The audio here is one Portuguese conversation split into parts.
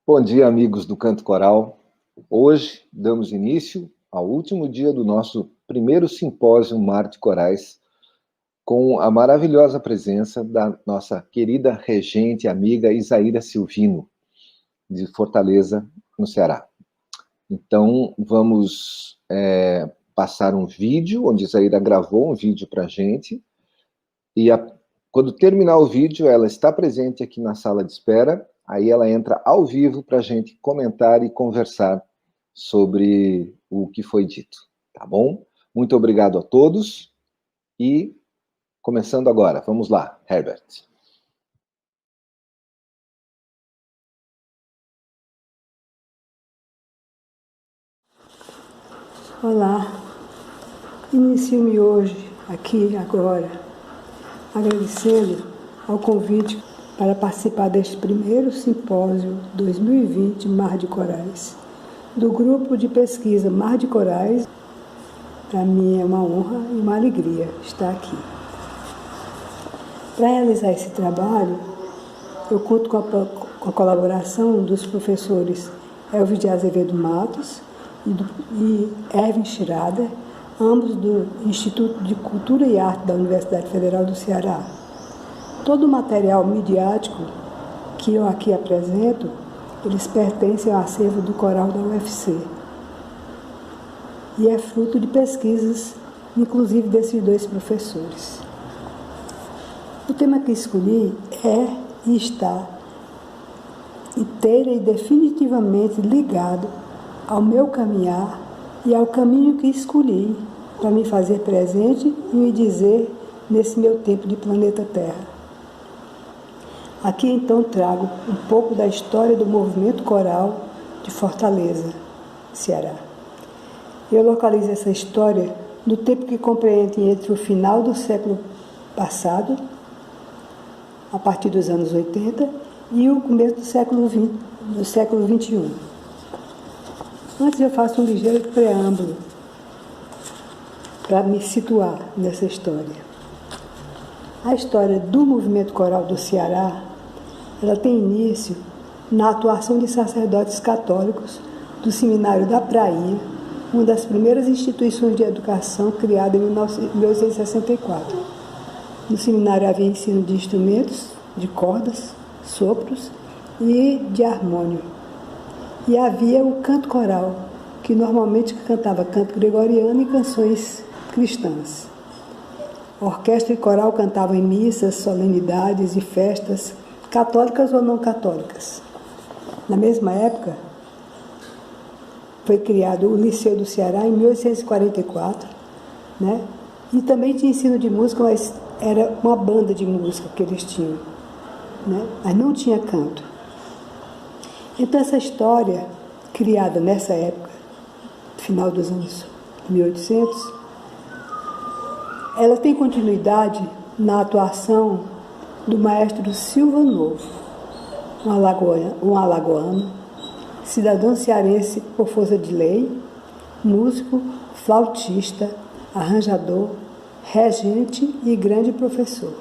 Bom dia, amigos do Canto Coral. Hoje damos início ao último dia do nosso primeiro simpósio Mar de Corais, com a maravilhosa presença da nossa querida regente e amiga Isaíra Silvino, de Fortaleza, no Ceará. Então, vamos passar um vídeo, onde Isaíra gravou um vídeo para a gente, e quando terminar o vídeo, ela está presente aqui na sala de espera. Aí ela entra ao vivo para a gente comentar e conversar sobre o que foi dito, tá bom? Muito obrigado a todos e começando agora, vamos lá, Herbert. Olá, inicio-me hoje, aqui, agora, agradecendo ao convite para participar deste primeiro simpósio 2020 Mar de Corais, do grupo de pesquisa Mar de Corais. Para mim é uma honra e uma alegria estar aqui. Para realizar esse trabalho, eu conto com a colaboração dos professores Elvis de Azevedo Matos e Erwin Schrader, ambos do Instituto de Cultura e Arte da Universidade Federal do Ceará. Todo o material midiático que eu aqui apresento, eles pertencem ao acervo do coral da UFC. E é fruto de pesquisas, inclusive desses dois professores. O tema que escolhi é e está inteira e definitivamente ligado ao meu caminhar e ao caminho que escolhi para me fazer presente e me dizer nesse meu tempo de planeta Terra. Aqui então trago um pouco da história do movimento coral de Fortaleza, Ceará. Eu localizo essa história no tempo que compreende entre o final do século passado, a partir dos anos 80, e o começo do século XXI. Antes eu faço um ligeiro preâmbulo para me situar nessa história. A história do movimento coral do Ceará, ela tem início na atuação de sacerdotes católicos do Seminário da Prainha, uma das primeiras instituições de educação criada em 1864. No seminário havia ensino de instrumentos, de cordas, sopros e de harmônio. E havia o canto coral, que normalmente cantava canto gregoriano e canções cristãs. Orquestra e coral cantavam em missas, solenidades e festas, católicas ou não católicas. Na mesma época, foi criado o Liceu do Ceará em 1844, né? E também tinha ensino de música, mas era uma banda de música que eles tinham, né? Mas não tinha canto. Então essa história, criada nessa época, final dos anos 1800, ela tem continuidade na atuação do maestro Silva Novo, um alagoano, cidadão cearense por força de lei, músico, flautista, arranjador, regente e grande professor.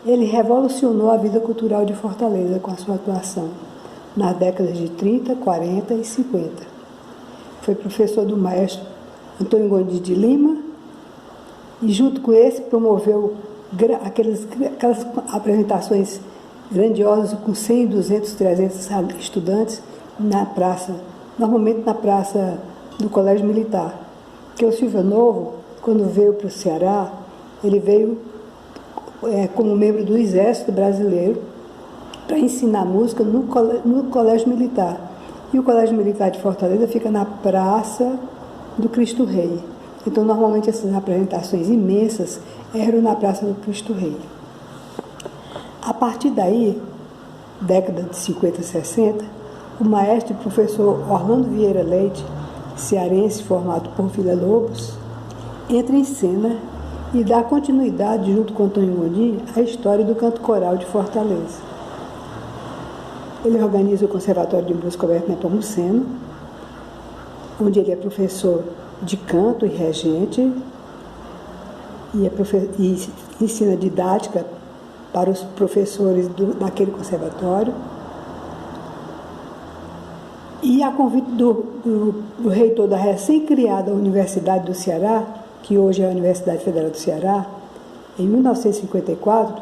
Ele revolucionou a vida cultural de Fortaleza com a sua atuação nas décadas de 30, 40 e 50. Foi professor do maestro Antônio Gondim de Lima e, junto com esse, promoveu aquelas apresentações grandiosas com 100, 200, 300 estudantes na praça, normalmente na praça do Colégio Militar. Porque o Silva Novo, quando veio para o Ceará, ele veio como membro do Exército Brasileiro para ensinar música no Colégio Militar. E o Colégio Militar de Fortaleza fica na Praça do Cristo Rei. Então, normalmente, essas apresentações imensas eram na Praça do Cristo Rei. A partir daí, década de 50 e 60, o maestro e professor Orlando Vieira Leite, cearense formado por Villa-Lobos, entra em cena e dá continuidade, junto com Antônio Gondim, à história do canto coral de Fortaleza. Ele organiza o Conservatório de Música Alberto Nepomuceno, onde ele é professor de canto e regente, e ensina didática para os professores daquele conservatório. E a convite do reitor da recém-criada Universidade do Ceará, que hoje é a Universidade Federal do Ceará, em 1954,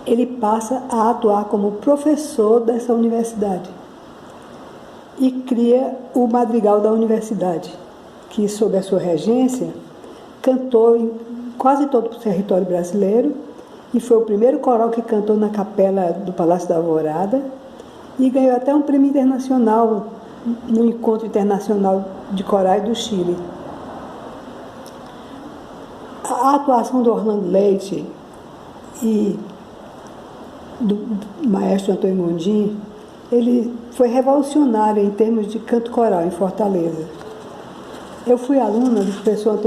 ele passa a atuar como professor dessa universidade e cria o Madrigal da Universidade, que, sob a sua regência, cantou em quase todo o território brasileiro e foi o primeiro coral que cantou na capela do Palácio da Alvorada e ganhou até um prêmio internacional no Encontro Internacional de Corais do Chile. A atuação do Orlando Leite e do maestro Antônio Gondim, ele foi revolucionário em termos de canto coral em Fortaleza. Eu fui aluna do professor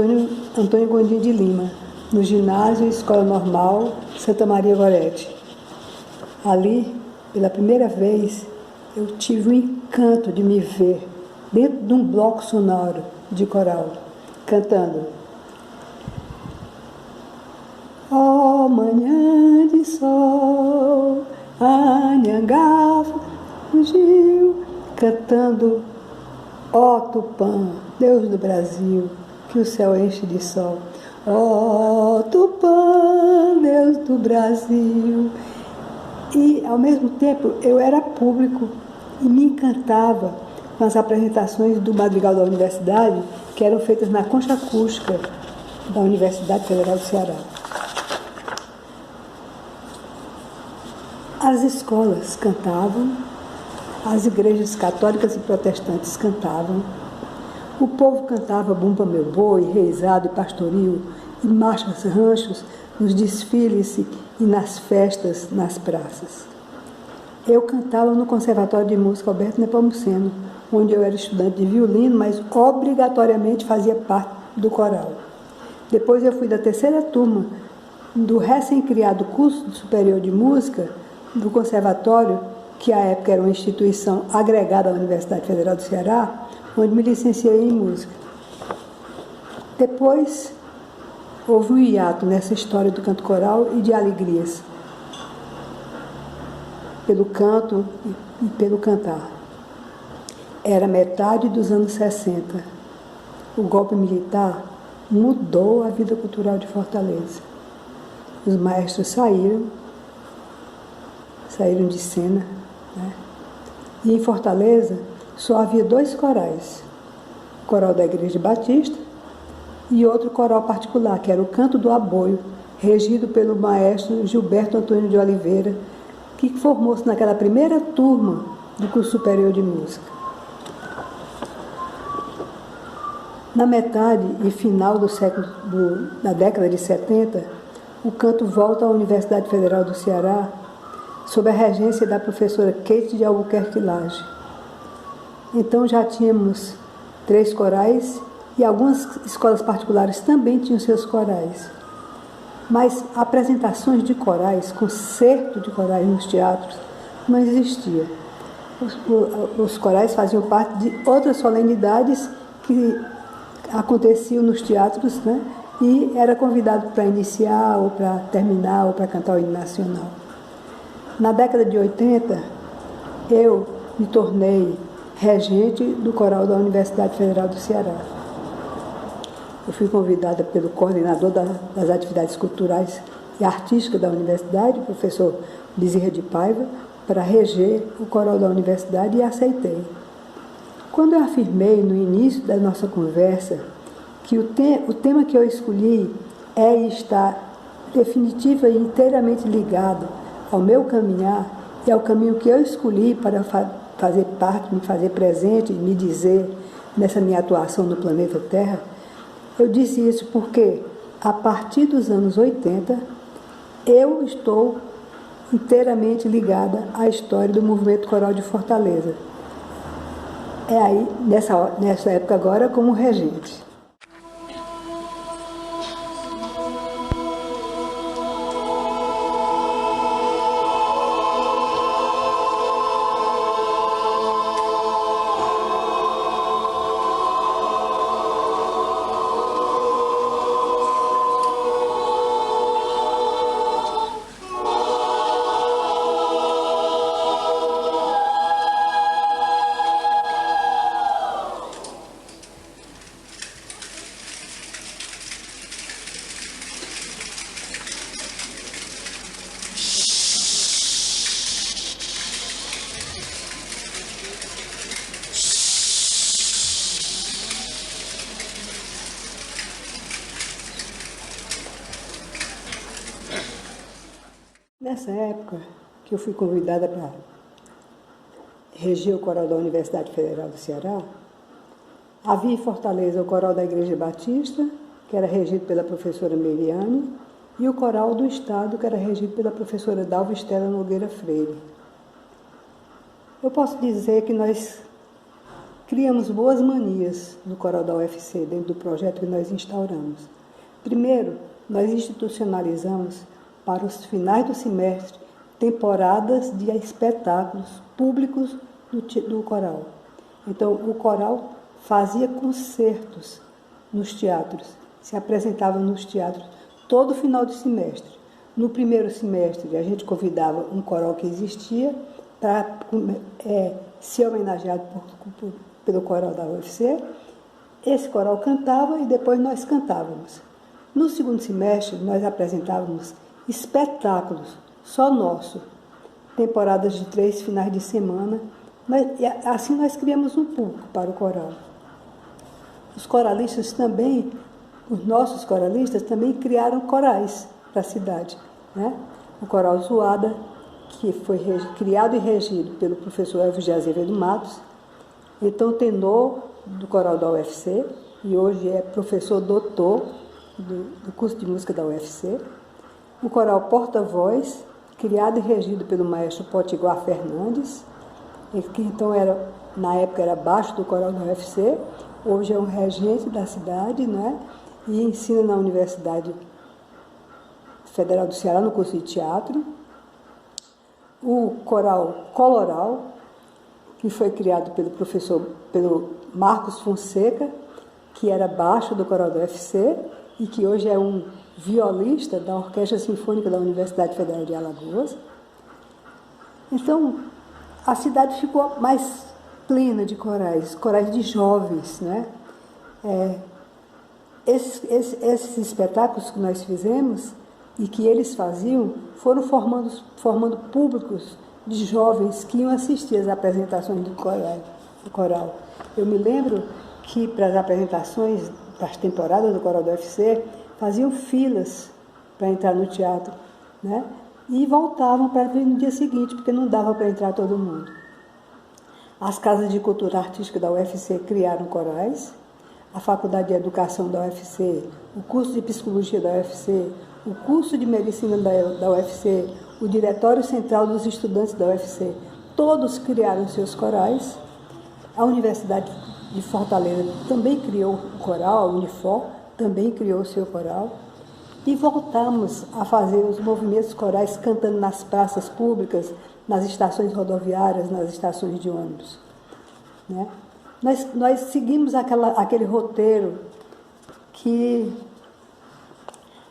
Antônio Gondim de Lima, no ginásio Escola Normal Santa Maria Goretti. Ali, pela primeira vez, eu tive o encanto de me ver dentro de um bloco sonoro de coral, cantando: ó manhã de sol, Anhangá fugiu, cantando: ó Tupã, Deus do Brasil, que o céu enche de sol. Ó Tupã, Deus do Brasil. E, ao mesmo tempo, eu era público e me encantava com as apresentações do Madrigal da Universidade, que eram feitas na concha acústica da Universidade Federal do Ceará. As escolas cantavam, as igrejas católicas e protestantes cantavam, o povo cantava Bumba Meu Boi, Reisado e Pastoril, e marchas ranchos nos desfiles e nas festas nas praças. Eu cantava no Conservatório de Música Alberto Nepomuceno, onde eu era estudante de violino, mas obrigatoriamente fazia parte do coral. Depois eu fui da terceira turma do recém-criado curso superior de música do Conservatório, que à época era uma instituição agregada à Universidade Federal do Ceará, onde me licenciei em música. Depois, houve um hiato nessa história do canto coral e de alegrias, pelo canto e pelo cantar. Era metade dos anos 60. O golpe militar mudou a vida cultural de Fortaleza. Os maestros saíram de cena, né? E em Fortaleza só havia 2 corais, o coral da Igreja Batista e outro coral particular, que era o Canto do Aboio, regido pelo maestro Gilberto Antônio de Oliveira, que formou-se naquela primeira turma do curso superior de música. Na metade e final da década de 70, o canto volta à Universidade Federal do Ceará, sob a regência da professora Kate de Albuquerque Lage. Então já tínhamos 3 corais e algumas escolas particulares também tinham seus corais. Mas apresentações de corais, concerto de corais nos teatros, não existia. Os corais faziam parte de outras solenidades que aconteciam nos teatros, né? E era convidado para iniciar, ou para terminar, ou para cantar o hino nacional. Na década de 80, eu me tornei regente do coral da Universidade Federal do Ceará. Eu fui convidada pelo coordenador das atividades culturais e artísticas da universidade, o professor Bezerra de Paiva, para reger o coral da universidade, e aceitei. Quando eu afirmei no início da nossa conversa que o tema que eu escolhi é e está definitiva e inteiramente ligado ao meu caminhar e ao caminho que eu escolhi para fazer parte, me fazer presente e me dizer nessa minha atuação no planeta Terra, eu disse isso porque, a partir dos anos 80, eu estou inteiramente ligada à história do movimento coral de Fortaleza. É aí, nessa época agora, como regente. nessa época que eu fui convidada para reger o coral da Universidade Federal do Ceará, havia em Fortaleza o coral da Igreja Batista, que era regido pela professora Meriane, e o coral do Estado, que era regido pela professora Dalva Estela Nogueira Freire. Eu posso dizer que nós criamos boas manias no coral da UFC, dentro do projeto que nós instauramos. Primeiro, nós institucionalizamos, para os finais do semestre, temporadas de espetáculos públicos do coral. Então, o coral fazia concertos nos teatros, se apresentava nos teatros todo final de semestre. No primeiro semestre, a gente convidava um coral que existia para ser homenageado pelo coral da UFC. Esse coral cantava e depois nós cantávamos. No segundo semestre, nós apresentávamos espetáculos, só nosso, temporadas de 3 finais de semana. Assim nós criamos um público para o coral. Os coralistas também, os nossos coralistas também criaram corais para a cidade, né? O coral Zoada, que foi criado e regido pelo professor Elvis de Azevedo Matos, então tenor do coral da UFC, e hoje é professor doutor do curso de música da UFC. O coral Porta-Voz, criado e regido pelo maestro Potiguar Fernandes, que então na época era abaixo do coral da UFC, hoje é um regente da cidade, né? E ensina na Universidade Federal do Ceará, no curso de teatro. O coral Coloral, que foi criado pelo Marcos Fonseca, que era baixo do coral da UFC e que hoje é um violista da Orquestra Sinfônica da Universidade Federal de Alagoas. Então, a cidade ficou mais plena de corais de jovens, né? Esses espetáculos que nós fizemos e que eles faziam foram formando públicos de jovens que iam assistir às apresentações do coral. Eu me lembro que para as apresentações das temporadas do coral do UFC faziam filas para entrar no teatro, né? E voltavam para vir no dia seguinte, porque não dava para entrar todo mundo. As casas de cultura artística da UFC criaram corais, a Faculdade de Educação da UFC, o curso de Psicologia da UFC, o curso de Medicina da UFC, o Diretório Central dos Estudantes da UFC, todos criaram seus corais. A Universidade de Fortaleza também criou o coral, a Unifor também criou o seu coral. E voltamos a fazer os movimentos corais cantando nas praças públicas, nas estações rodoviárias, nas estações de ônibus, né? Nós seguimos aquele roteiro que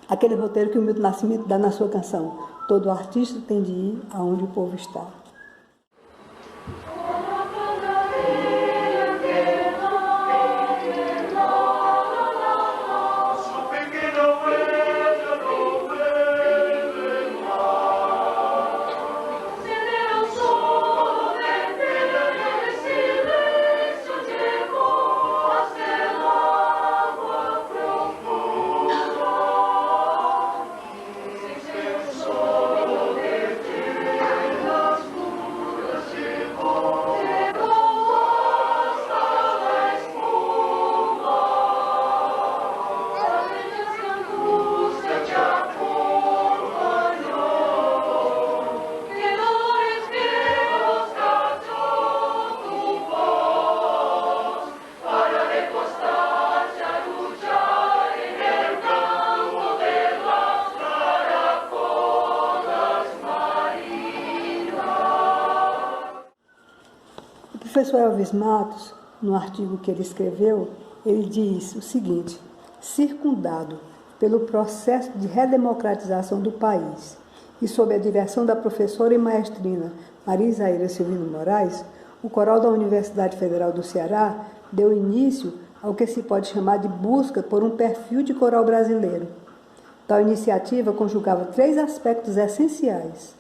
o Milton Nascimento dá na sua canção: todo artista tem de ir aonde o povo está. O professor Elvis Matos, no artigo que ele escreveu, ele diz o seguinte: circundado pelo processo de redemocratização do país e sob a direção da professora e maestrina Maria Isaíra Silvino Moraes, o coral da Universidade Federal do Ceará deu início ao que se pode chamar de busca por um perfil de coral brasileiro. Tal iniciativa conjugava 3 aspectos essenciais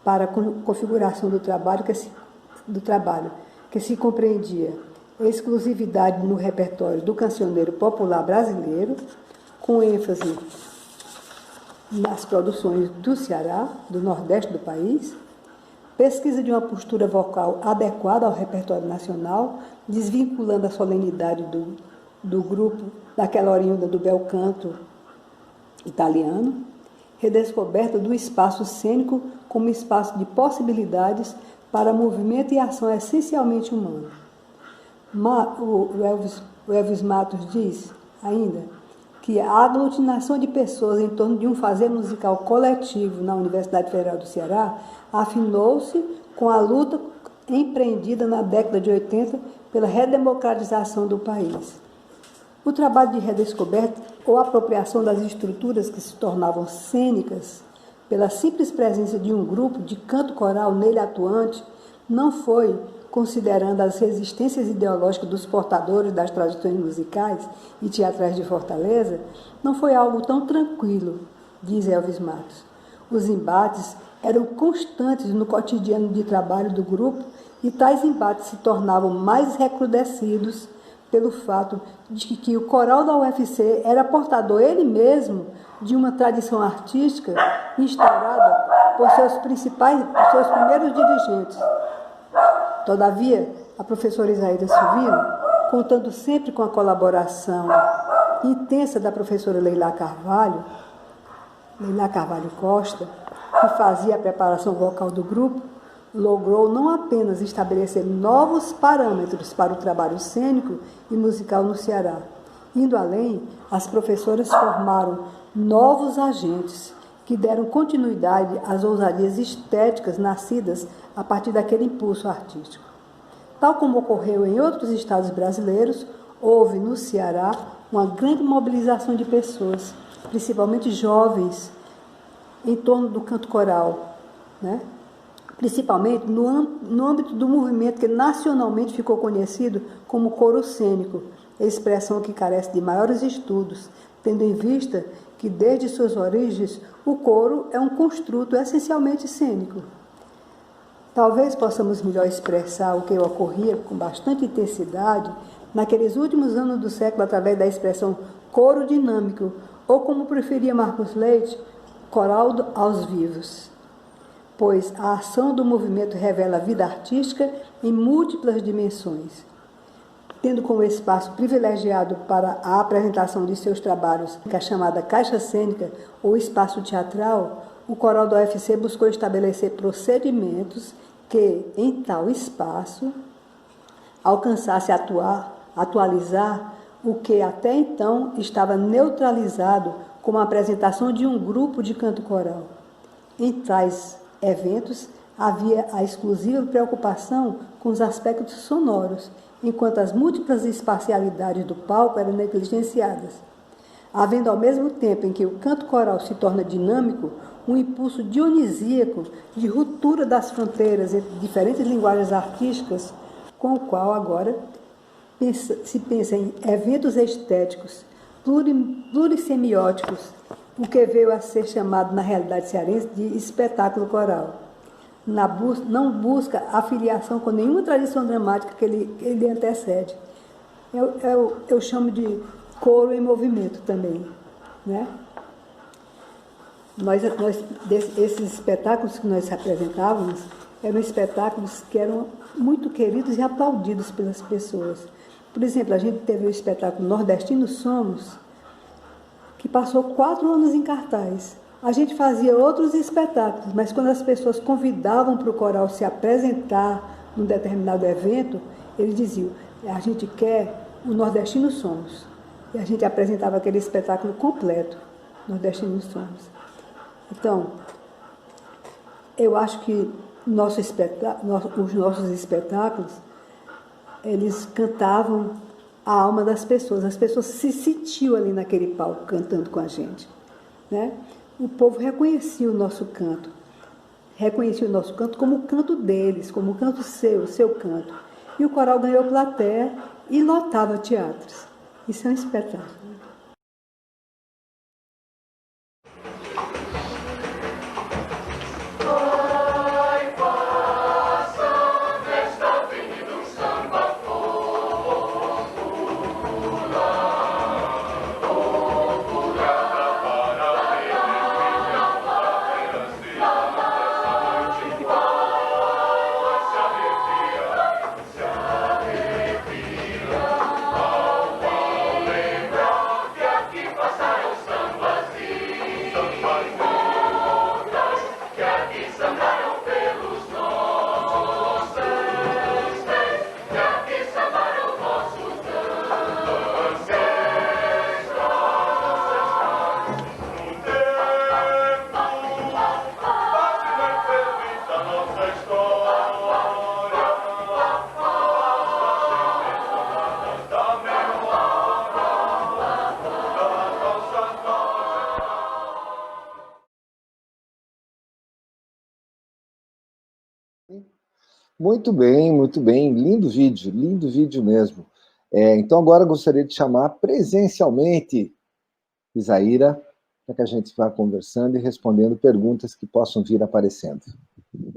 para a configuração do trabalho, que se compreendia a exclusividade no repertório do cancioneiro popular brasileiro, com ênfase nas produções do Ceará, do Nordeste do país, pesquisa de uma postura vocal adequada ao repertório nacional, desvinculando a solenidade do grupo daquela oriunda do bel canto italiano, redescoberta do espaço cênico como espaço de possibilidades para movimento e ação essencialmente humano. O Elvis Matos diz ainda que a aglutinação de pessoas em torno de um fazer musical coletivo na Universidade Federal do Ceará afinou-se com a luta empreendida na década de 80 pela redemocratização do país. O trabalho de redescoberta ou apropriação das estruturas que se tornavam cênicas pela simples presença de um grupo de canto coral nele atuante não foi, considerando as resistências ideológicas dos portadores das tradições musicais e teatrais de Fortaleza, não foi algo tão tranquilo, diz Elvis Matos. Os embates eram constantes no cotidiano de trabalho do grupo e tais embates se tornavam mais recrudescidos pelo fato de que o coral da UFC era portador ele mesmo de uma tradição artística instaurada por seus primeiros dirigentes. Todavia, a professora Isaída Silvino, contando sempre com a colaboração intensa da professora Leila Carvalho Costa, que fazia a preparação vocal do grupo, logrou não apenas estabelecer novos parâmetros para o trabalho cênico e musical no Ceará. Indo além, as professoras formaram novos agentes que deram continuidade às ousadias estéticas nascidas a partir daquele impulso artístico. Tal como ocorreu em outros estados brasileiros, houve no Ceará uma grande mobilização de pessoas, principalmente jovens, em torno do canto coral, né? Principalmente no âmbito do movimento que nacionalmente ficou conhecido como coro cênico, expressão que carece de maiores estudos, tendo em vista que desde suas origens o coro é um construto essencialmente cênico. Talvez possamos melhor expressar o que ocorria com bastante intensidade naqueles últimos anos do século através da expressão coro dinâmico, ou como preferia Marcos Leite, coral aos vivos. Pois a ação do movimento revela a vida artística em múltiplas dimensões. Tendo como espaço privilegiado para a apresentação de seus trabalhos a chamada caixa cênica ou espaço teatral, o coral da UFC buscou estabelecer procedimentos que, em tal espaço, alcançasse atualizar o que até então estava neutralizado como a apresentação de um grupo de canto coral. Em tais eventos, havia a exclusiva preocupação com os aspectos sonoros, enquanto as múltiplas espacialidades do palco eram negligenciadas. Havendo ao mesmo tempo em que o canto coral se torna dinâmico, um impulso dionisíaco de ruptura das fronteiras entre diferentes linguagens artísticas, com o qual agora se pensa em eventos estéticos plurissemióticos, o que veio a ser chamado na realidade cearense de espetáculo coral. Não busca afiliação com nenhuma tradição dramática que ele antecede. Eu chamo de coro em movimento também, né? Esses espetáculos que nós apresentávamos eram espetáculos que eram muito queridos e aplaudidos pelas pessoas. Por exemplo, a gente teve o espetáculo Nordestinos Somos, que passou 4 anos em cartaz. A gente fazia outros espetáculos, mas quando as pessoas convidavam para o coral se apresentar num determinado evento, eles diziam, a gente quer o Nordestinos Somos. E a gente apresentava aquele espetáculo completo, Nordestinos Somos. Então, eu acho que os nossos espetáculos, eles cantavam a alma das pessoas. As pessoas se sentiam ali naquele palco cantando com a gente, né? O povo reconhecia o nosso canto como o canto deles, como o canto seu canto. E o coral ganhou plateia e lotava teatros. Isso é um espetáculo. Muito bem. Lindo vídeo mesmo. Então, agora eu gostaria de chamar presencialmente Isaíra, para que a gente vá conversando e respondendo perguntas que possam vir aparecendo.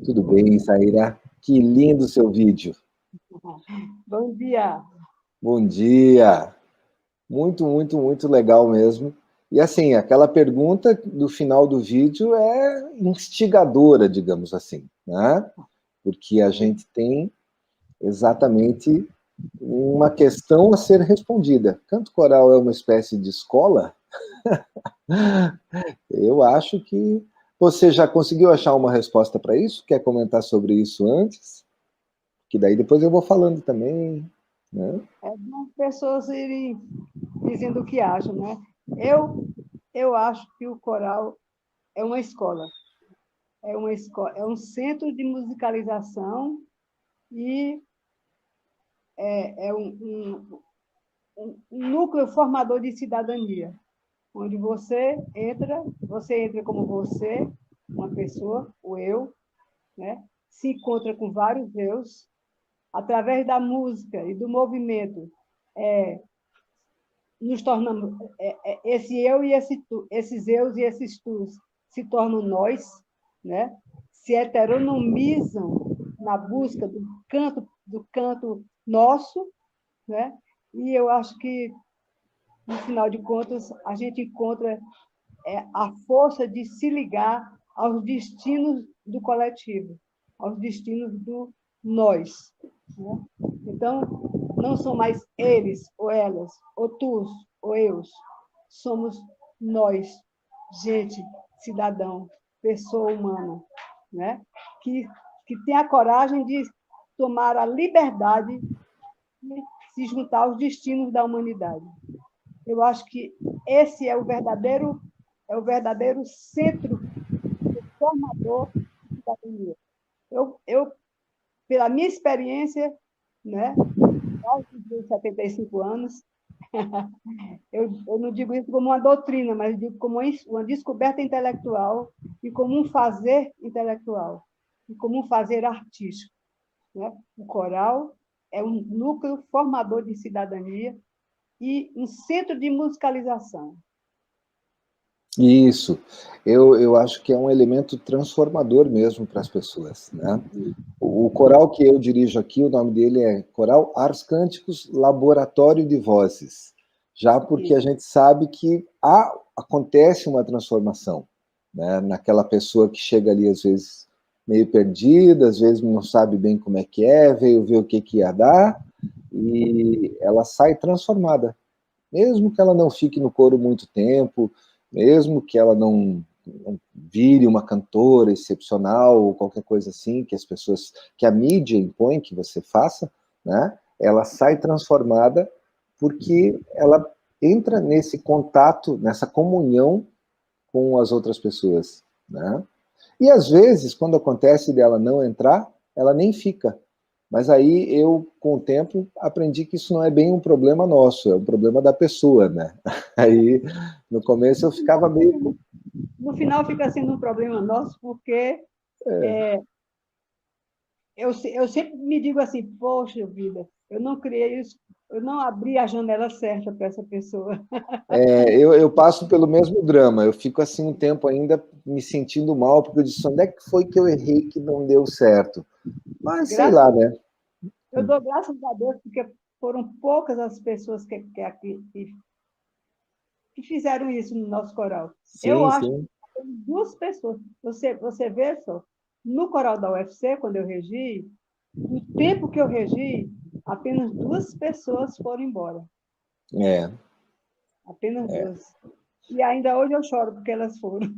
Tudo bem, Isaíra? Que lindo seu vídeo. Bom dia. Bom dia. Muito legal mesmo. E assim, aquela pergunta do final do vídeo é instigadora, digamos assim, né? Porque a gente tem exatamente uma questão a ser respondida. Canto coral é uma espécie de escola? Eu acho que você já conseguiu achar uma resposta para isso? Quer comentar sobre isso antes? Que daí depois eu vou falando também, né? É bom as pessoas irem dizendo o que acham, né? Eu acho que o coral é uma escola. É um centro de musicalização e é um núcleo formador de cidadania, onde você entra como você, uma pessoa, o eu, né? Se encontra com vários eus, através da música e do movimento, nos tornamos, esse eu e esses eus e esses tus se tornam nós, né? Se heteronomizam na busca do canto nosso, né? E eu acho que, no final de contas, a gente encontra a força de se ligar aos destinos do coletivo, aos destinos do nós, né? Então, não são mais eles ou elas, ou tus ou eus, somos nós, gente, cidadão, pessoa humana, né? que tem a coragem de tomar a liberdade de se juntar aos destinos da humanidade. Eu acho que esse é o verdadeiro centro formador de cidadania. Pela minha experiência, né, aos 75 anos, eu não digo isso como uma doutrina, mas digo como uma descoberta intelectual e como um fazer intelectual, e como um fazer artístico, né? O coral é um núcleo formador de cidadania e um centro de musicalização. Isso. Eu acho que é um elemento transformador mesmo para as pessoas, né? O coral que eu dirijo aqui, o nome dele é Coral Ars Cânticos Laboratório de Vozes, já porque a gente sabe que acontece uma transformação, né? Naquela pessoa que chega ali, às vezes, meio perdida, às vezes não sabe bem como é que veio ver o que ia dar, e ela sai transformada. Mesmo que ela não fique no coro muito tempo, mesmo que ela não vire uma cantora excepcional ou qualquer coisa assim, que a mídia impõe que você faça, né? Ela sai transformada porque ela entra nesse contato, nessa comunhão com as outras pessoas, né? E às vezes, quando acontece dela não entrar, ela nem fica. Mas aí eu, com o tempo, aprendi que isso não é bem um problema nosso, é um problema da pessoa, né? Aí, no começo, eu ficava meio... No final, fica sendo um problema nosso, porque eu sempre me digo assim, poxa vida, eu não criei isso, eu não abri a janela certa para essa pessoa. Eu passo pelo mesmo drama, eu fico assim um tempo ainda me sentindo mal, porque eu disse, onde é que foi que eu errei que não deu certo? Mas sei lá, né? Eu dou graças a Deus, porque foram poucas as pessoas que fizeram isso no nosso coral. Eu Sim, acho sim. que foram duas pessoas. Você vê só, no coral da UFC, quando eu regi, no tempo que eu regi, apenas duas pessoas foram embora. É. Apenas duas. E ainda hoje eu choro porque elas foram.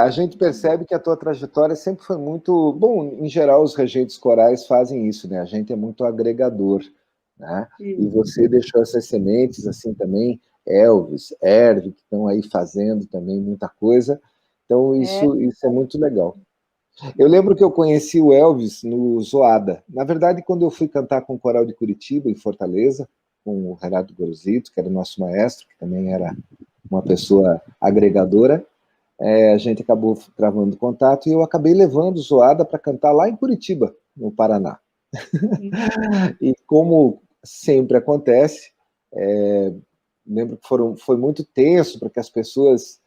A gente percebe que a tua trajetória sempre foi muito... Bom, em geral, os regentes corais fazem isso, né? A gente é muito agregador, né? E você deixou essas sementes, assim, também, Elvis, Herve, que estão aí fazendo também muita coisa. Então, isso é muito legal. Eu lembro que eu conheci o Elvis no Zoada. Na verdade, quando eu fui cantar com o Coral de Curitiba, em Fortaleza, com o Renato Gorosito, que era o nosso maestro, que também era uma pessoa agregadora, a gente acabou travando contato e eu acabei levando Zoada para cantar lá em Curitiba, no Paraná. E como sempre acontece, lembro que foi muito tenso para que as pessoas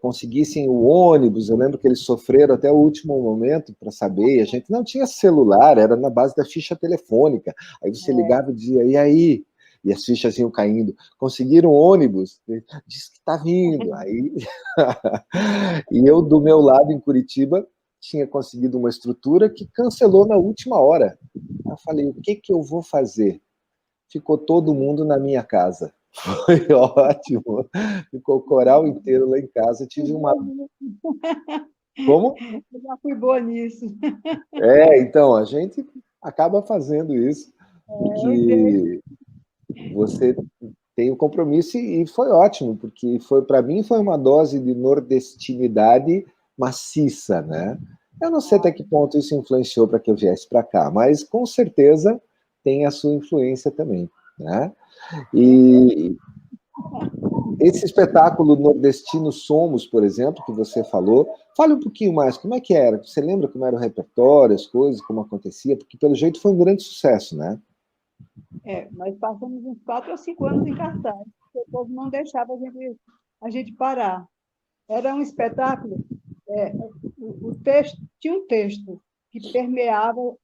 conseguissem o ônibus. Eu lembro que eles sofreram até o último momento para saber. A gente não tinha celular, era na base da ficha telefônica. Aí você ligava e dizia, e aí? E as fichas iam caindo. Conseguiram o ônibus? Diz que está vindo. Aí... E eu, do meu lado, em Curitiba, tinha conseguido uma estrutura que cancelou na última hora. Eu falei, o que eu vou fazer? Ficou todo mundo na minha casa. Foi ótimo. Ficou o coral inteiro lá em casa. Tive uma... Como? Eu já fui boa nisso. Então, a gente acaba fazendo isso, porque você tem o compromisso e foi ótimo, porque para mim foi uma dose de nordestinidade maciça, né? Eu não sei até que ponto isso influenciou para que eu viesse para cá, mas com certeza tem a sua influência também, né? E esse espetáculo Nordestino Somos, por exemplo, que você falou, fale um pouquinho mais, como é que era? Você lembra como era o repertório, as coisas, como acontecia? Porque, pelo jeito, foi um grande sucesso, né? Nós passamos uns 4 ou 5 anos em cartaz, porque o povo não deixava a gente parar. Era um espetáculo, o texto, tinha um texto que permeava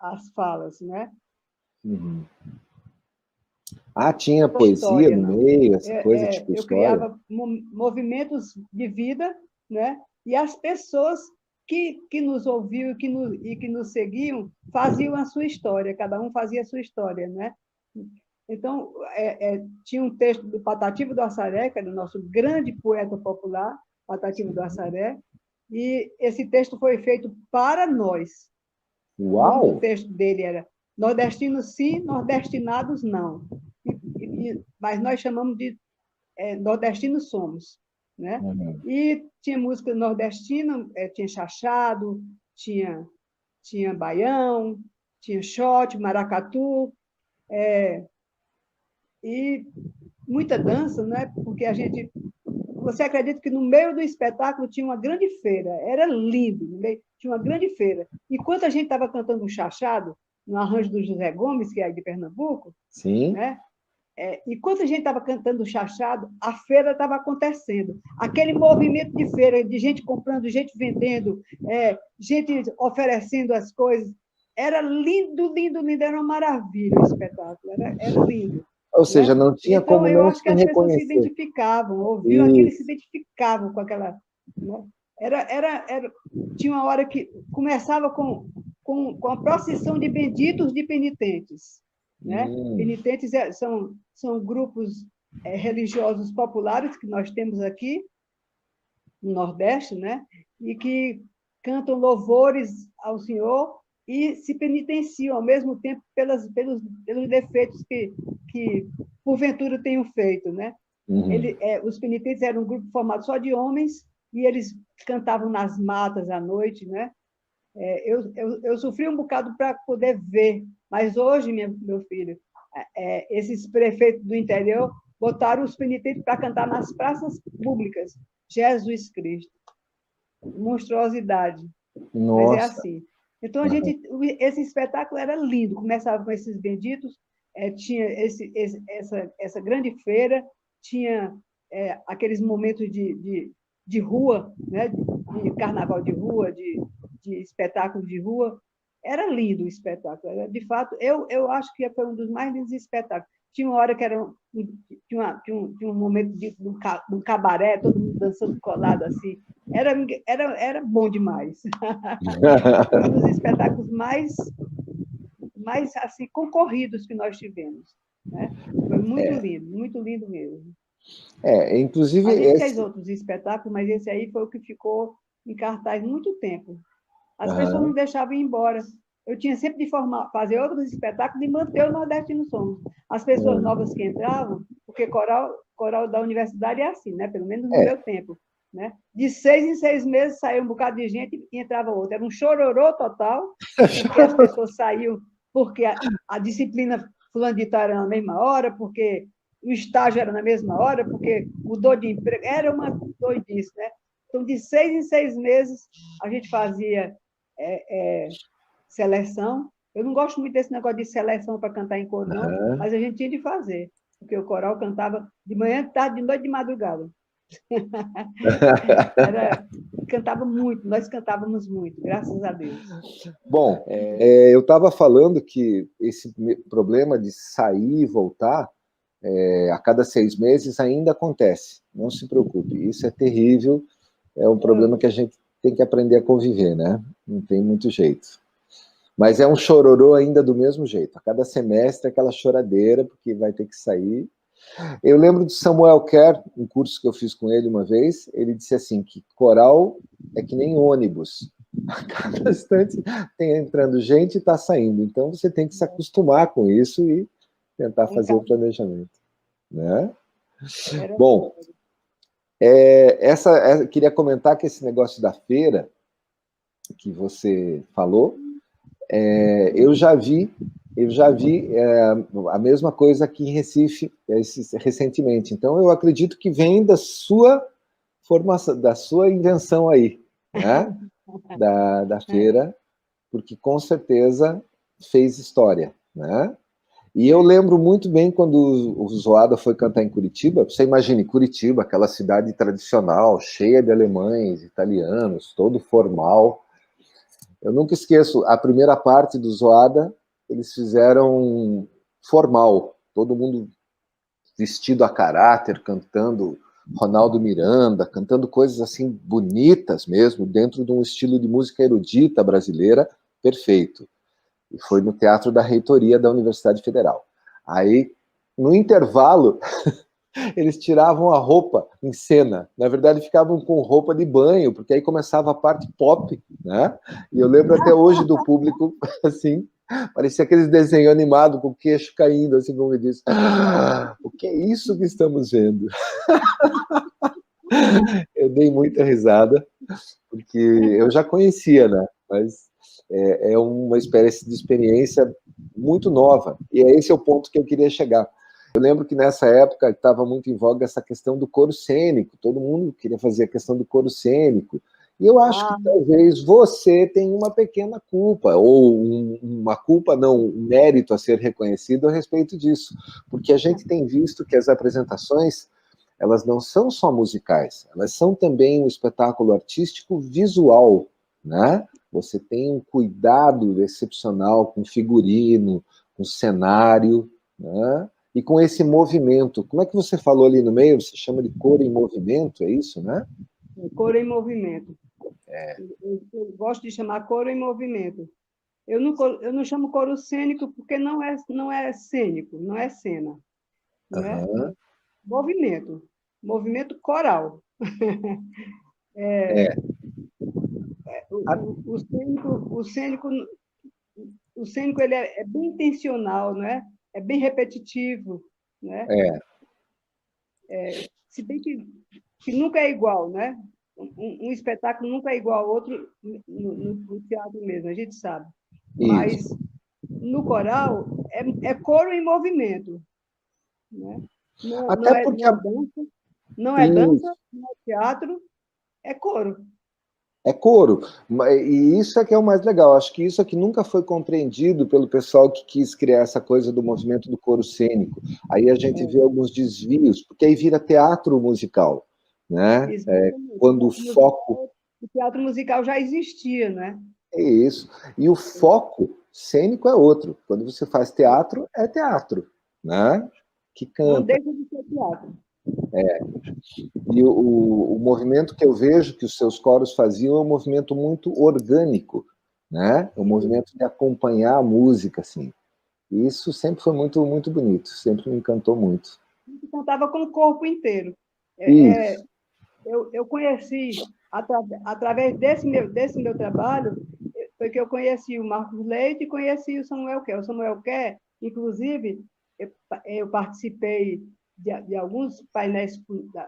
as falas, né? Uhum. Tinha A poesia história, no não. meio, essa coisa tipo Eu história? criava movimentos de vida, né? E as pessoas que nos ouviam e que nos seguiam faziam a sua história, cada um fazia a sua história, né? Então, tinha um texto do Patativa do Assaré, que era o nosso grande poeta popular, Patativa do Assaré, e esse texto foi feito para nós. O nome do Uau! texto dele era Nordestinos sim, Nordestinados não. Mas nós chamamos de Nordestinos somos. Né? Uhum. E tinha música nordestina, tinha chachado, tinha baião, tinha shot, maracatu, e muita dança, né? Porque a gente... Você acredita que no meio do espetáculo tinha uma grande feira? Era lindo, no meio, tinha uma grande feira. Enquanto a gente estava cantando um chachado, no arranjo do José Gomes, que é de Pernambuco, Sim. né? Enquanto a gente estava cantando o chachado, a feira estava acontecendo. Aquele movimento de feira, de gente comprando, gente vendendo, gente oferecendo as coisas. Era lindo, lindo, lindo. Era uma maravilha o espetáculo. Era lindo. Ou seja, Né? não tinha Então, como eu não acho que se as pessoas se reconhecer. identificavam, ouviam aquilo e se Isso. identificavam com aquela... Né? Tinha uma hora que começava com a procissão de benditos de penitentes. Né? Penitentes são grupos religiosos populares que nós temos aqui no Nordeste, né? E que cantam louvores ao Senhor e se penitenciam ao mesmo tempo pelos defeitos que porventura tenham feito. Né? Os penitentes eram um grupo formado só de homens e eles cantavam nas matas à noite. Né? Eu sofri um bocado para poder ver, mas hoje, meu filho, esses prefeitos do interior botaram os penitentes para cantar nas praças públicas. Jesus Cristo. Monstruosidade. Mas é Nossa. assim. Então, esse espetáculo era lindo. Começava com esses benditos, tinha essa grande feira, tinha aqueles momentos de rua, né? De carnaval de rua, de espetáculo de rua. Era lindo o espetáculo. De fato, eu acho que foi um dos mais lindos espetáculos. Tinha uma hora que tinha um momento de um cabaré, todo mundo dançando colado assim. Era bom demais. Foi um dos espetáculos mais assim, concorridos que nós tivemos. Né? Foi muito lindo mesmo. Inclusive A gente fez esse... outros espetáculos, mas esse aí foi o que ficou em cartaz muito tempo. As pessoas não Uhum. deixavam ir embora. Eu tinha sempre de fazer outros espetáculos e manter o Nordestino Somos. As pessoas novas que entravam, porque coral da universidade é assim, né? Pelo menos no meu tempo. Né? De 6 em 6 meses saía um bocado de gente e entrava outra. Era um chororô total, porque as pessoas saíam porque a disciplina fulano de tal era na mesma hora, porque o estágio era na mesma hora, porque mudou de emprego, era uma doidice, né? Então, de 6 em 6 meses, a gente fazia seleção. Eu não gosto muito desse negócio de seleção para cantar em coro, não, Aham. mas a gente tinha de fazer, porque o coral cantava de manhã, de tarde, de noite, de madrugada. Era, cantava muito, nós cantávamos muito, graças a Deus. Bom, eu estava falando que esse problema de sair e voltar a cada 6 meses ainda acontece. Não se preocupe, isso é terrível, é um problema que a gente tem que aprender a conviver, né? Não tem muito jeito. Mas é um chororô ainda do mesmo jeito. A cada semestre é aquela choradeira, porque vai ter que sair. Eu lembro de Samuel Kerr, um curso que eu fiz com ele uma vez, ele disse assim, que coral é que nem ônibus. A cada instante tem entrando gente e está saindo. Então você tem que se acostumar com isso e tentar fazer o planejamento. Né? Bom, queria comentar que esse negócio da feira que você falou, eu já vi a mesma coisa aqui em Recife recentemente. Então eu acredito que vem da sua formação, da sua invenção aí, né? da feira, porque com certeza fez história, né? E eu lembro muito bem quando o Zoada foi cantar em Curitiba. Você imagine Curitiba, aquela cidade tradicional, cheia de alemães, italianos, todo formal. Eu nunca esqueço, a primeira parte do Zoada, eles fizeram formal, todo mundo vestido a caráter, cantando Ronaldo Miranda, cantando coisas assim bonitas mesmo, dentro de um estilo de música erudita brasileira, perfeito. E foi no Teatro da Reitoria da Universidade Federal. Aí, no intervalo, eles tiravam a roupa em cena. Na verdade, ficavam com roupa de banho, porque aí começava a parte pop, né? E eu lembro até hoje do público, assim, parecia aqueles desenhos animados com o queixo caindo, assim como eu disse. O que é isso que estamos vendo? Eu dei muita risada, porque eu já conhecia, né? Mas é uma espécie de experiência muito nova. E esse é o ponto que eu queria chegar. Eu lembro que nessa época estava muito em voga essa questão do coro cênico. Todo mundo queria fazer a questão do coro cênico. E eu acho que talvez você tenha uma pequena culpa, ou uma culpa não, um mérito a ser reconhecido a respeito disso. Porque a gente tem visto que as apresentações, elas não são só musicais, elas são também um espetáculo artístico visual, né? Você tem um cuidado excepcional com figurino, com cenário, né? E com esse movimento. Como é que você falou ali no meio? Você chama de coro em movimento, é isso, né? Coro em movimento. Eu gosto de chamar coro em movimento. Eu não chamo coro cênico porque não é cênico, não é cena. Não é? Movimento. Movimento coral. O cênico ele é bem intencional, não é? É bem repetitivo, né? Se bem que nunca é igual, né? Um espetáculo nunca é igual ao outro no teatro mesmo, a gente sabe. Mas no coral é coro em movimento, né? Até porque não é dança, não é teatro, é coro. É coro. E isso é que é o mais legal. Acho que isso é que nunca foi compreendido pelo pessoal que quis criar essa coisa do movimento do coro cênico. Aí a gente vê alguns desvios, porque aí vira teatro musical, né? Quando o foco... O teatro musical já existia, né? É isso. E o foco cênico é outro. Quando você faz teatro, é teatro, né? Que canta. Não deixa de ser teatro. E o movimento que eu vejo que os seus coros faziam é um movimento muito orgânico, né? É um movimento de acompanhar a música, assim. E isso sempre foi muito, muito bonito, sempre me encantou muito. A gente cantava com o corpo inteiro. Eu conheci, através desse meu trabalho, foi que eu conheci o Marcos Leite e conheci o Samuel Kerr. O Samuel Kerr, inclusive, eu participei de alguns painéis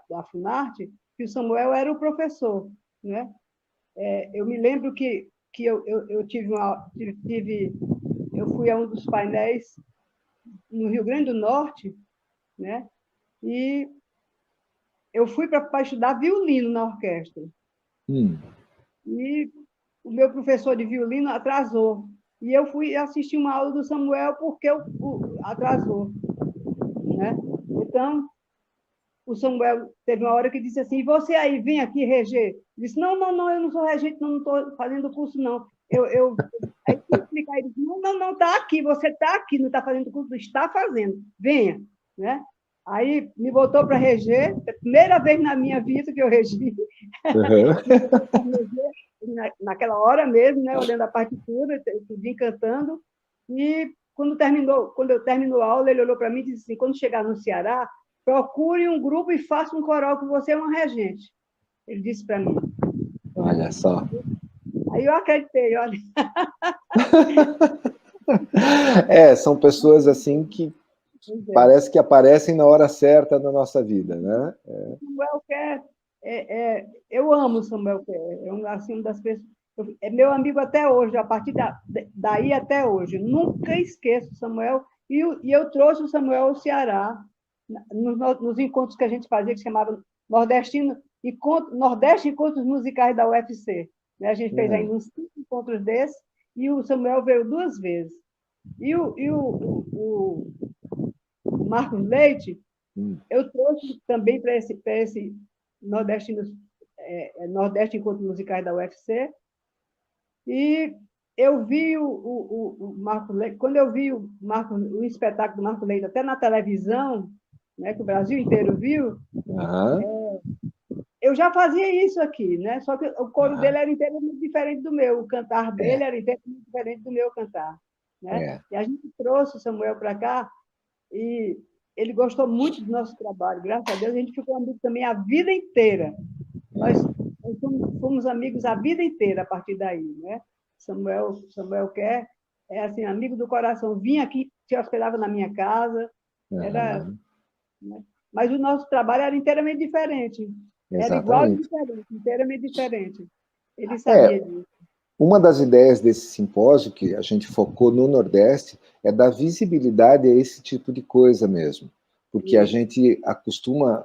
da Funarte, que o Samuel era o professor, né? Eu me lembro que eu eu fui a um dos painéis no Rio Grande do Norte, né? e eu fui para estudar violino na orquestra. E o meu professor de violino atrasou. E eu fui assistir uma aula do Samuel porque atrasou. Né? Então, o Samuel teve uma hora que disse assim, você aí, vem aqui reger. Eu disse, não, eu não sou regente, não estou fazendo curso, não. Aí fui explicar, ele disse, não, está aqui, você está aqui, não está fazendo curso, está fazendo, venha. Né? Aí me botou para reger, é a primeira vez na minha vida que eu regi. Naquela hora mesmo, né, olhando a partitura, tudo cantando. E quando eu terminou a aula, ele olhou para mim e disse assim, quando chegar no Ceará, procure um grupo e faça um coral, que você é uma regente. Ele disse para mim. Olha só. Aí eu acreditei, olha. São pessoas assim que parece que aparecem na hora certa da nossa vida, né? Samuel Kerr, eu amo o Samuel Kerr, é uma das pessoas, é meu amigo até hoje, a partir daí até hoje. Nunca esqueço o Samuel, e eu trouxe o Samuel ao Ceará, nos encontros que a gente fazia, que se chamava Nordeste Encontros Musicais da UFC. Né? A gente fez ainda uns 5 encontros desses, e o Samuel veio 2 vezes. E o Marcos Leite, eu trouxe também para esse Nordeste Encontros Musicais da UFC, e eu vi o Marcos Leite, quando eu vi o espetáculo do Marcos Leite até na televisão, né, que o Brasil inteiro viu, eu já fazia isso aqui, né? Só que o coro dele era inteiramente diferente do meu, o cantar dele era inteiramente diferente do meu cantar. Né? E a gente trouxe o Samuel para cá e ele gostou muito do nosso trabalho, graças a Deus. A gente ficou amigo também a vida inteira. Nós fomos amigos a vida inteira a partir daí. Né? Samuel Kerr é assim, amigo do coração. Vinha aqui, se hospedava na minha casa. Né? Mas o nosso trabalho era inteiramente diferente. Era igual e diferente, inteiramente diferente. Ele sabia disso. Uma das ideias desse simpósio, que a gente focou no Nordeste, é dar visibilidade a esse tipo de coisa mesmo. Porque a gente acostuma,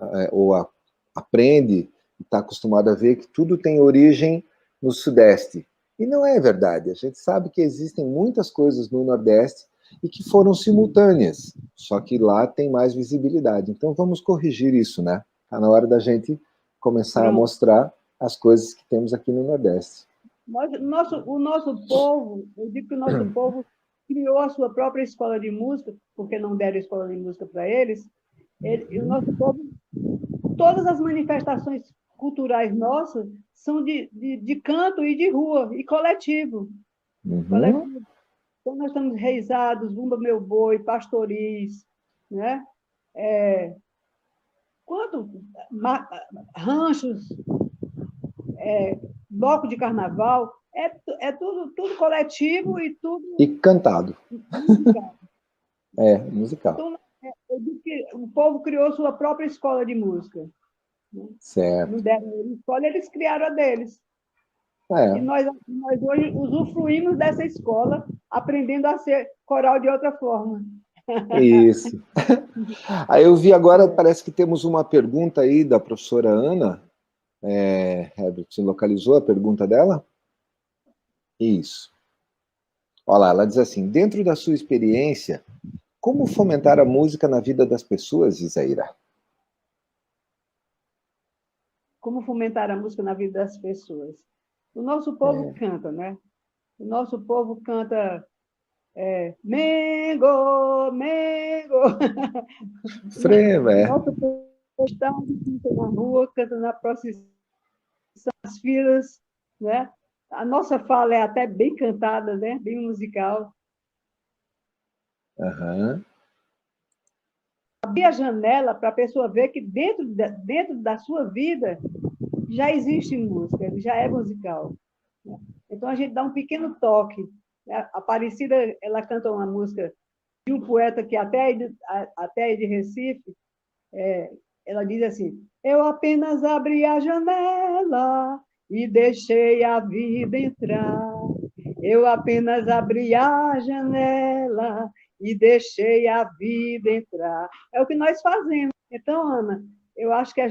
aprende, está acostumado a ver que tudo tem origem no Sudeste. E não é verdade. A gente sabe que existem muitas coisas no Nordeste e que foram simultâneas, só que lá tem mais visibilidade. Então vamos corrigir isso, né? Está na hora da gente começar a mostrar as coisas que temos aqui no Nordeste. O nosso povo, eu digo que o nosso povo criou a sua própria escola de música, porque não deram escola de música para eles. O nosso povo, todas as manifestações culturais nossas são de canto e de rua, e coletivo. Coletivo. Então, nós estamos reisados, Bumba Meu Boi, Pastoris, né? Ranchos, bloco de carnaval, é tudo coletivo e tudo... E cantado. Musical. Musical. Então, eu digo que o povo criou sua própria escola de música. Né? Certo. Não deram escola, eles criaram a deles. E nós hoje usufruímos dessa escola, aprendendo a ser coral de outra forma. Isso. Aí eu vi agora, parece que temos uma pergunta aí da professora Ana. Herbert, você localizou a pergunta dela? Isso. Olha lá, ela diz assim, dentro da sua experiência, como fomentar a música na vida das pessoas, Isaíra? Como fomentar a música na vida das pessoas? O nosso povo canta, né? O nosso povo canta Mengo, Mengo. Frema, Nosso povo está na rua, canta na procissão, nas filas, né? A nossa fala é até bem cantada, né? Bem musical. Abrir a janela para a pessoa ver que dentro da sua vida já existe música, já é musical. Então, a gente dá um pequeno toque. A Aparecida, ela canta uma música de um poeta que até é de Recife, ela diz assim, eu apenas abri a janela e deixei a vida entrar. Eu apenas abri a janela e deixei a vida entrar. É o que nós fazemos. Então, Ana, eu acho que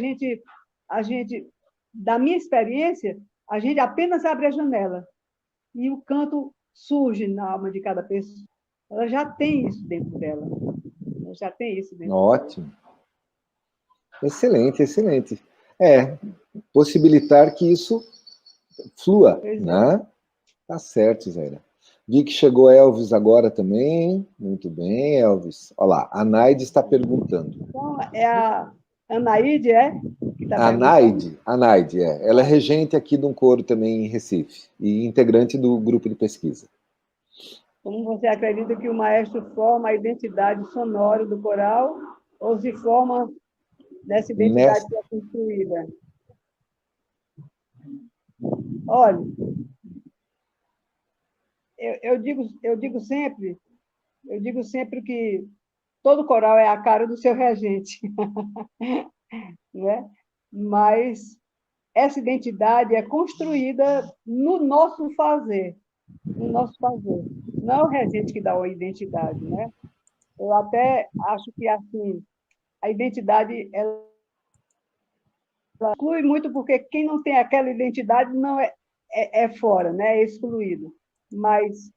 da minha experiência, a gente apenas abre a janela e o canto surge na alma de cada pessoa. Ela já tem isso dentro dela. Ela já tem isso dentro dela. Ótimo. Excelente, excelente. Possibilitar que isso flua, né? Tá certo, Zaira. Vi que chegou Elvis agora também. Muito bem, Elvis. Olha lá, a Naide está perguntando. Então, é a Anaíde, que está perguntando? A Naide, Ela é regente aqui de um coro também em Recife e integrante do grupo de pesquisa. Como você acredita que o maestro forma a identidade sonora do coral ou se forma dessa identidade que é construída? Olha, eu digo sempre que todo coral é a cara do seu regente, né? Mas essa identidade é construída no nosso fazer, Não é o regente que dá a identidade, né? Eu até acho que assim a identidade ela exclui muito porque quem não tem aquela identidade não é fora, né? É excluído. Mas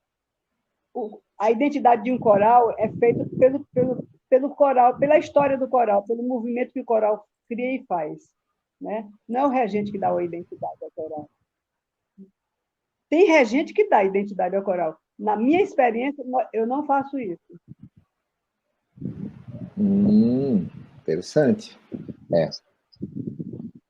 a identidade de um coral é feita pelo coral, pela história do coral, pelo movimento que o coral cria e faz, né? Não é o regente que dá a identidade ao coral. Tem regente que dá identidade ao coral. Na minha experiência, eu não faço isso. Interessante.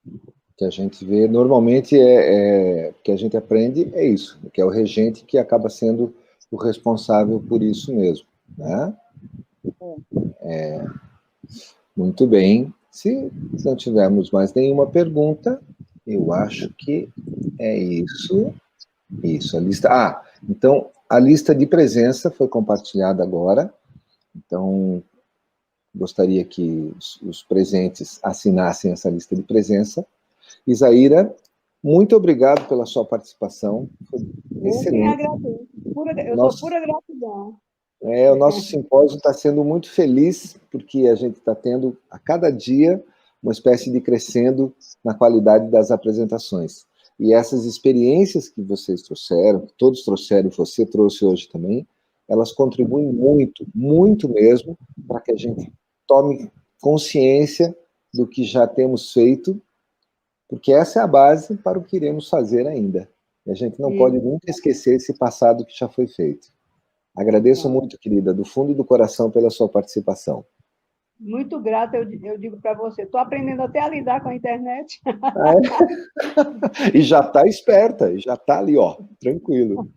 O que a gente vê normalmente o que a gente aprende é isso, que é o regente que acaba sendo o responsável por isso mesmo, né? Muito bem. Se não tivermos mais nenhuma pergunta, eu acho que é isso. Isso, a lista. Então a lista de presença foi compartilhada agora. Então gostaria que os presentes assinassem essa lista de presença. Isaíra, muito obrigado pela sua participação. Foi excelente. Eu agradeço. Eu sou pura gratidão. O nosso simpósio está sendo muito feliz, porque a gente está tendo, a cada dia, uma espécie de crescendo na qualidade das apresentações. E essas experiências que vocês trouxeram, que todos trouxeram, você trouxe hoje também, elas contribuem muito, muito mesmo, para que a gente tome consciência do que já temos feito, porque essa é a base para o que iremos fazer ainda. E a gente não pode nunca esquecer esse passado que já foi feito. Agradeço muito, querida, do fundo do coração pela sua participação. Muito grata, eu digo para você. Estou aprendendo até a lidar com a internet. E já está esperta, já está ali, tranquilo.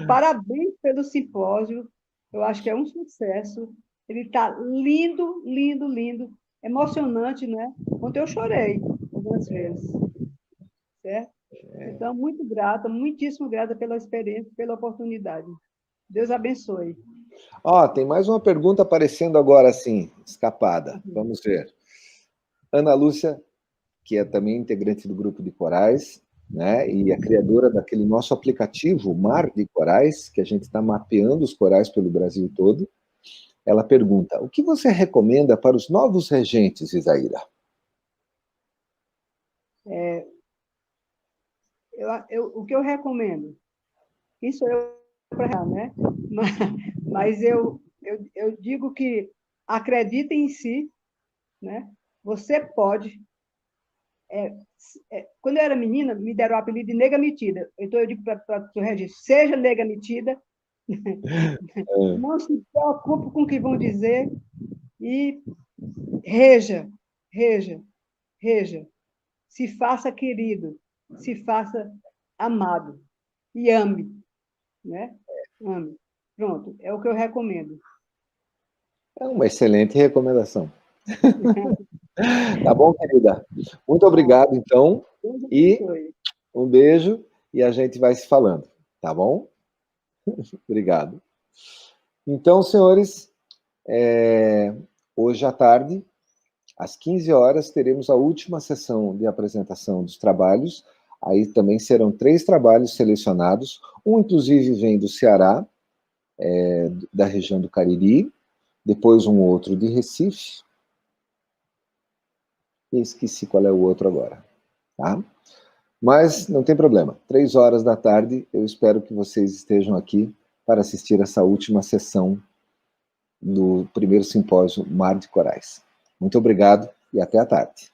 Parabéns pelo simpósio. Eu acho que é um sucesso. Ele está lindo, lindo, lindo. Emocionante, né? Ontem eu chorei algumas vezes. Certo? Então, muito grata, muitíssimo grata pela experiência, pela oportunidade. Deus abençoe. Tem mais uma pergunta aparecendo agora, assim, escapada. Vamos ver. Ana Lúcia, que é também integrante do grupo de corais, né, e a criadora daquele nosso aplicativo, Mar de Corais, que a gente está mapeando os corais pelo Brasil todo, ela pergunta, o que você recomenda para os novos regentes, Isaíra? O que eu recomendo? Isso eu para, né? Mas eu digo que acredite em si, né? Você pode. Quando eu era menina, me deram o apelido de nega metida. Então eu digo para o registro, seja nega metida, não se preocupe com o que vão dizer e reja, reja, reja. Se faça querido, se faça amado e ame, né? Ame. Pronto, é o que eu recomendo. É uma excelente recomendação. Tá bom, querida? Muito obrigado, então. E um beijo e a gente vai se falando, tá bom? Obrigado. Então, senhores, hoje à tarde, às 15 horas, teremos a última sessão de apresentação dos trabalhos. Aí também serão 3 trabalhos selecionados. Um, inclusive, vem do Ceará, da região do Cariri, depois um outro de Recife, e esqueci qual é o outro agora, tá? Mas não tem problema, 3 horas da tarde, eu espero que vocês estejam aqui para assistir essa última sessão do primeiro simpósio Mar de Corais. Muito obrigado e até à tarde.